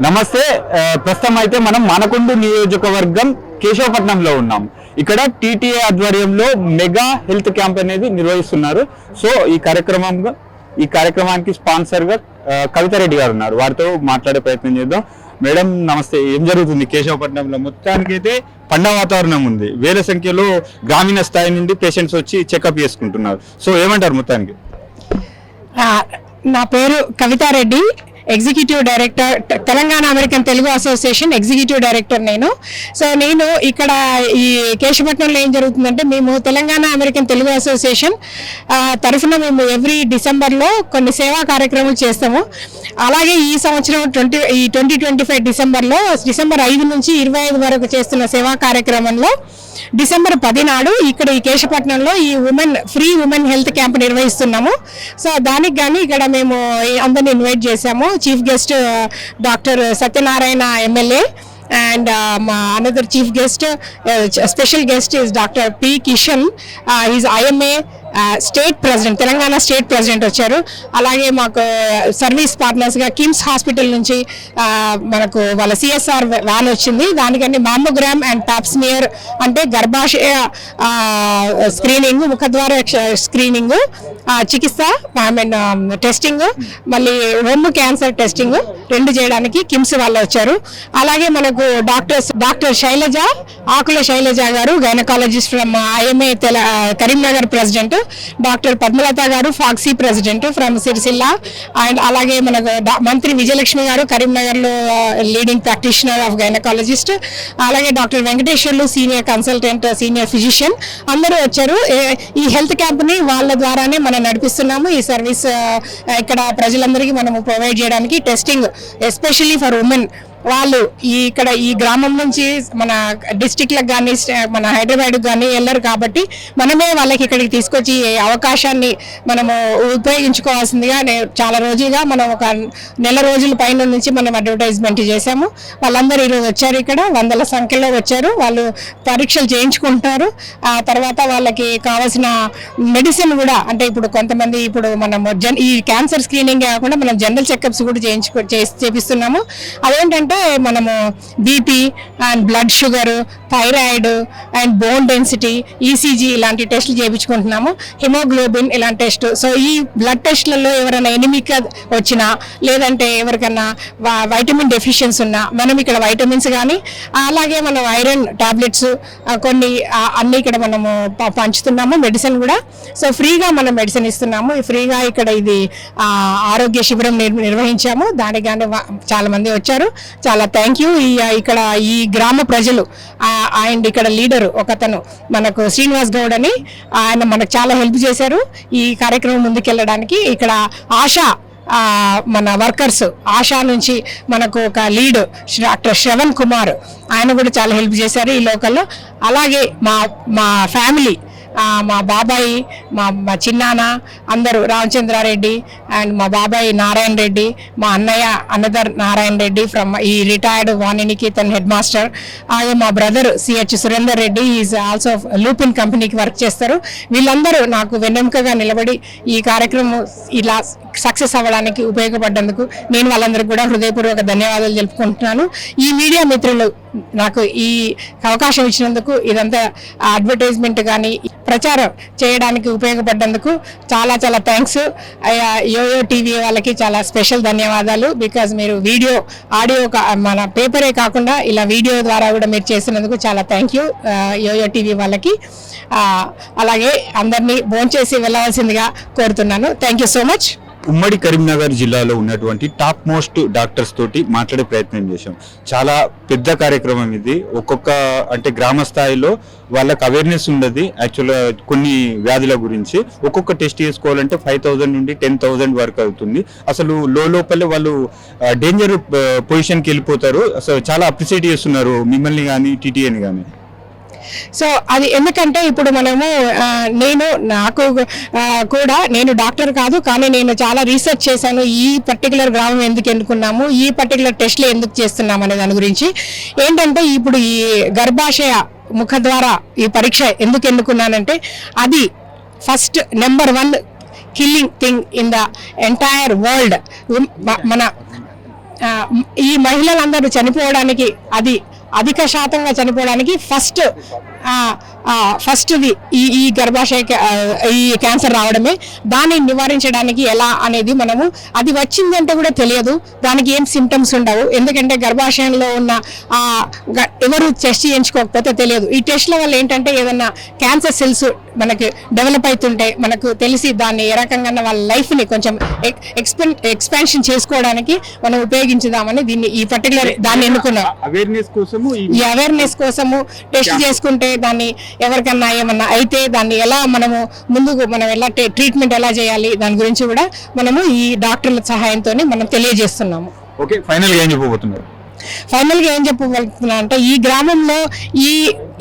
నమస్తే. ప్రస్తుతం అయితే మనం మనకొండ నియోజకవర్గం కేశవపట్నంలో ఉన్నాం. ఇక్కడ టీటీఏ ఆధ్వర్యంలో మెగా హెల్త్ క్యాంప్ అనేది నిర్వహిస్తున్నారు. సో ఈ కార్యక్రమానికి స్పాన్సర్ గా కవితారెడ్డి గారు ఉన్నారు. వారితో మాట్లాడే ప్రయత్నం చేద్దాం. మేడం నమస్తే. ఏం జరుగుతుంది కేశవపట్నంలో? మొత్తానికి అయితే పండగ వాతావరణం ఉంది. వేల సంఖ్యలో గ్రామీణ స్థాయి నుండి పేషెంట్స్ వచ్చి చెకప్ చేసుకుంటున్నారు. సో ఏమంటారు మొత్తానికి? నా పేరు Kavitha Reddy, executive director, Telangana American Telugu association executive director నేను. సో నేను ఇక్కడ ఈ కేశవపట్నంలో ఏం జరుగుతుందంటే, మేము తెలంగాణ అమెరికన్ తెలుగు అసోసియేషన్ తరఫున మేము ఎవ్రీ డిసెంబర్లో కొన్ని సేవా కార్యక్రమాలు చేస్తాము. అలాగే ఈ సంవత్సరం 2025 డిసెంబర్ 5 నుంచి 25 వరకు చేస్తున్న సేవా కార్యక్రమంలో డిసెంబర్ 10 నాడు ఇక్కడ ఈ కేశవపట్నంలో ఈ ఫ్రీ ఉమెన్ హెల్త్ క్యాంప్ నిర్వహిస్తున్నాము. సో దానికి కానీ ఇక్కడ మేము అందరిని ఇన్వైట్ చేశాము. Chief guest doctor Satyanarayana MLA and another chief guest, special guest is Dr. P. Kishan. He is IMA state president, Telangana state president వచ్చారు. అలాగే మాకు సర్వీస్ పార్ట్నర్స్గా కిమ్స్ హాస్పిటల్ నుంచి మనకు వాళ్ళ సిఎస్ఆర్ వ్యాన్ వచ్చింది. దానికని మామోగ్రామ్ అండ్ పాప్స్మియర్ అంటే గర్భాశయ స్క్రీనింగ్, ముఖద్వార స్క్రీనింగ్, చికిత్స టెస్టింగ్, మళ్ళీ రొమ్ము క్యాన్సర్ టెస్టింగ్ 2 చేయడానికి కిమ్స్ వాళ్ళు వచ్చారు. అలాగే మనకు డాక్టర్ శైలజ, ఆకుల శైలజ గారు, gynaecologist from IMA Karimnagar president, doctor Padmalatha గారు ఫాక్సీ ప్రెసిడెంట్ ఫ్రమ్ సిరిసిల్ల, అండ్ అలాగే మనకు మంత్రి విజయలక్ష్మి గారు కరీంనగర్లో లీడింగ్ ప్రాక్టీషనర్ ఆఫ్ గైనకాలజిస్ట్, అలాగే doctor Venkateswarlu senior consultant, senior physician అందరూ వచ్చారు. ఈ హెల్త్ క్యాంప్ని వాళ్ళ ద్వారానే మనం నడిపిస్తున్నాము. ఈ సర్వీస్ ఇక్కడ ప్రజలందరికీ మనము ప్రొవైడ్ చేయడానికి టెస్టింగ్ ఎస్పెషల్లీ ఫర్ ఉమెన్. వాళ్ళు ఇక్కడ ఈ గ్రామం నుంచి మన డిస్టిక్లకు కానీ మన హైదరాబాద్కి కానీ వెళ్ళరు కాబట్టి మనమే వాళ్ళకి ఇక్కడికి తీసుకొచ్చి అవకాశాన్ని మనము ఉపయోగించుకోవాల్సిందిగా చాలా రోజులుగా మనం ఒక నెల రోజుల పైన నుంచి మనం అడ్వర్టైజ్మెంట్ చేశాము. వాళ్ళందరూ ఈరోజు వచ్చారు. ఇక్కడ వందల సంఖ్యలో వచ్చారు. వాళ్ళు పరీక్షలు చేయించుకుంటున్నారు. ఆ తర్వాత వాళ్ళకి కావాల్సిన మెడిసిన్ కూడా, అంటే ఇప్పుడు కొంతమంది మనము ఈ క్యాన్సర్ స్క్రీనింగ్ కాకుండా మనం జనరల్ చెకప్స్ కూడా చేపిస్తున్నాము. అదేంటంటే మనము BP and blood sugar, thyroid and bone density, ECG ఇలాంటి టెస్టులు చేయించుకుంటున్నాము. హిమోగ్లోబిన్ ఇలాంటి టెస్ట్. సో ఈ బ్లడ్ టెస్ట్లలో ఎవరైనా ఎనిమిక్ వచ్చినా, లేదంటే ఎవరికన్నా వైటమిన్ డెఫిషియన్సీ ఉన్నా మనం ఇక్కడ వైటమిన్స్ కానీ, అలాగే మనం ఐరన్ టాబ్లెట్స్ కొన్ని అన్నీ ఇక్కడ మనము పంచుతున్నాము. మెడిసిన్ కూడా సో ఫ్రీగా మనం మెడిసిన్ ఇస్తున్నాము. ఫ్రీగా ఇక్కడ ఇది ఆరోగ్య శిబిరం నిర్వహించాము. దానికి కానీ చాలా మంది వచ్చారు. చాలా థ్యాంక్ యూ. ఇక్కడ ఈ గ్రామ ప్రజలు అండ్ ఇక్కడ లీడరు ఒకతను మనకు శ్రీనివాస్ గౌడ్ అని, ఆయన మనకు చాలా హెల్ప్ చేశారు ఈ కార్యక్రమం ముందుకెళ్ళడానికి. ఇక్కడ ఆశా మన వర్కర్స్, ఆశా నుంచి మనకు ఒక లీడ్ డాక్టర్ శ్రవణ్ కుమార్, ఆయన కూడా చాలా హెల్ప్ చేశారు ఈ లోకల్లో. అలాగే మా ఫ్యామిలీ, మా బాబాయి, మా చిన్నాన్న అందరూ, రామచంద్రారెడ్డి అండ్ మా బాబాయి నారాయణ రెడ్డి, మా అన్నయ్య అనదర్ నారాయణ రెడ్డి ఫ్రమ్ ఈ రిటైర్డ్ వాణినికేతన్ హెడ్ మాస్టర్, అలాగే మా brother CH Surender Reddy, is also Lupin కంపెనీకి వర్క్ చేస్తారు. వీళ్ళందరూ నాకు వెన్నెముకగా నిలబడి ఈ కార్యక్రమం ఇలా సక్సెస్ అవ్వడానికి ఉపయోగపడ్డందుకు నేను వాళ్ళందరికీ కూడా హృదయపూర్వక ధన్యవాదాలు తెలుపుకుంటున్నాను. ఈ మీడియా మిత్రులు నాకు ఈ అవకాశం ఇచ్చినందుకు, ఇదంతా అడ్వర్టైజ్మెంట్ కానీ ప్రచారం చేయడానికి ఉపయోగపడ్డందుకు చాలా చాలా థ్యాంక్స్. యోయో టీవీ వాళ్ళకి చాలా స్పెషల్ ధన్యవాదాలు. బికాజ్ మీరు వీడియో, ఆడియో మన పేపరే కాకుండా ఇలా వీడియో ద్వారా కూడా మీరు చేసినందుకు చాలా థ్యాంక్ యూ యోయో టీవీ వాళ్ళకి. అలాగే అందరినీ భోంచేసి వెళ్ళవలసిందిగా కోరుతున్నాను. Thank you so much. ఉమ్మడి కరీంనగర్ జిల్లాలో ఉన్నటువంటి టాప్ మోస్ట్ డాక్టర్స్ తోటి మాట్లాడే ప్రయత్నం చేశాం. చాలా పెద్ద కార్యక్రమం ఇది. అంటే గ్రామ స్థాయిలో వాళ్ళకి అవేర్నెస్ ఉండదు యాక్చువల్గా కొన్ని వ్యాధుల గురించి. ఒక్కొక్క టెస్ట్ చేసుకోవాలంటే 5,000 నుండి 10,000 వరకు అవుతుంది. అసలు లోపలే వాళ్ళు డేంజర్ పొజిషన్కి వెళ్ళిపోతారు. అసలు చాలా అప్రిషియేట్ చేస్తున్నారు మిమ్మల్ని కానీ టీటీఏని కానీ. సో అది ఎందుకంటే ఇప్పుడు మనము నాకు కూడా నేను డాక్టర్ కాదు, కానీ నేను చాలా రీసెర్చ్ చేశాను. ఈ పర్టికులర్ గ్రామం ఎందుకు ఎన్నుకున్నాము, ఈ పర్టికులర్ టెస్ట్లు ఎందుకు చేస్తున్నాము అనే దాని గురించి. ఏంటంటే ఇప్పుడు ఈ గర్భాశయ ముఖద్వార ఈ పరీక్ష ఎందుకు ఎన్నుకున్నానంటే, అది first number 1 killing thing in the entire world. మన ఈ మహిళలందరూ చనిపోవడానికి అధిక శాతంగా చనిపోవడానికి ఫస్ట్ది ఈ గర్భాశయ ఈ క్యాన్సర్ రావడమే. దాన్ని నివారించడానికి ఎలా అనేది మనము అది వచ్చిందంటే కూడా తెలియదు, దానికి ఏం సిమ్టమ్స్ ఉండవు. ఎందుకంటే గర్భాశయంలో ఉన్న ఎవరు టెస్ట్ చేయించుకోకపోతే తెలియదు. ఈ టెస్ట్ల వల్ల ఏంటంటే ఏదన్నా క్యాన్సర్ సెల్స్ మనకి డెవలప్ అవుతుంటే మనకు తెలిసి దాన్ని ఏ రకంగా వాళ్ళ లైఫ్ని కొంచెం ఎక్స్పాన్షన్ చేసుకోవడానికి మనం ఉపయోగించుదామని ఈ పర్టికులర్ దాన్ని ఎన్నుకున్నాం. ఈ అవేర్నెస్ కోసము టెస్ట్ చేసుకుంటే దాన్ని ఎవరికన్నా ఏమన్నా అయితే దాన్ని ఎలా మనము ముందుకు మనం ఎలా ట్రీట్మెంట్ ఎలా చేయాలి దాని గురించి కూడా మనము ఈ డాక్టర్ల సహాయంతో మనం తెలియజేస్తున్నాము. ఓకే, ఫైనల్ గా ఏం చెప్పబోతున్నారు? ఫైనల్ గా ఏం చెప్పగలుగుతున్నా అంటే ఈ గ్రామంలో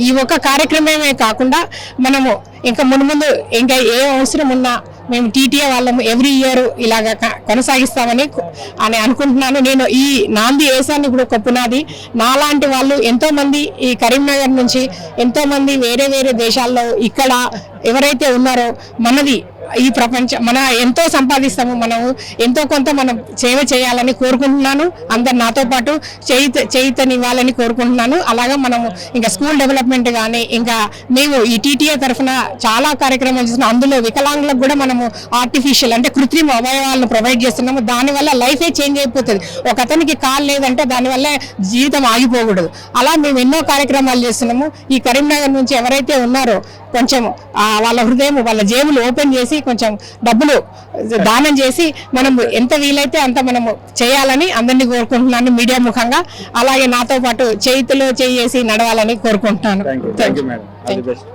ఈ ఒక కార్యక్రమమే కాకుండా మనము ఇంకా ముందు ఇంకా ఏ అవసరం ఉన్నా మేము టీటీఏ వాళ్ళము ఎవ్రీ ఇయర్ ఇలాగా కొనసాగిస్తామని అనుకుంటున్నాను. నేను ఈ నాంది వేసాన్ని కూడా ఒక పునాది. నాలాంటి వాళ్ళు ఎంతో మంది ఈ కరీంనగర్ నుంచి ఎంతో మంది వేరే వేరే దేశాల్లో ఇక్కడ ఎవరైతే ఉన్నారో మనది ఈ ప్రపంచం మన ఎంతో సంపాదిస్తాము, మనము ఎంతో కొంత మనం సేవ చేయాలని కోరుకుంటున్నాను. అందరు నాతో పాటు చేయితనివ్వాలని కోరుకుంటున్నాను. అలాగా మనము ఇంకా స్కూల్ డెవలప్మెంట్ కానీ ఇంకా మేము ఈ టీటీఏ తరఫున చాలా కార్యక్రమాలు చేస్తున్నాం. అందులో వికలాంగులకు కూడా మనము ఆర్టిఫిషియల్ అంటే కృత్రిమ అవయవాలను ప్రొవైడ్ చేస్తున్నాము. దానివల్ల లైఫే చేంజ్ అయిపోతుంది. ఒక అతనికి కాల్ లేదంటే దానివల్ల జీవితం ఆగిపోకూడదు. అలా మేము ఎన్నో కార్యక్రమాలు చేస్తున్నాము. ఈ కరీంనగర్ నుంచి ఎవరైతే ఉన్నారో కొంచెం వాళ్ళ హృదయం వాళ్ళ జేబులు ఓపెన్ చేసి కొంచెం డబ్బులు దానం చేసి మనము ఎంత వీలైతే అంత మనము చేయాలని అందరినీ కోరుకుంటున్నాను మీడియా ముఖంగా. అలాగే నాతో పాటు చేతిలో చేసి నడవాలని కోరుకుంటున్నాను. Thank you madam. All the best.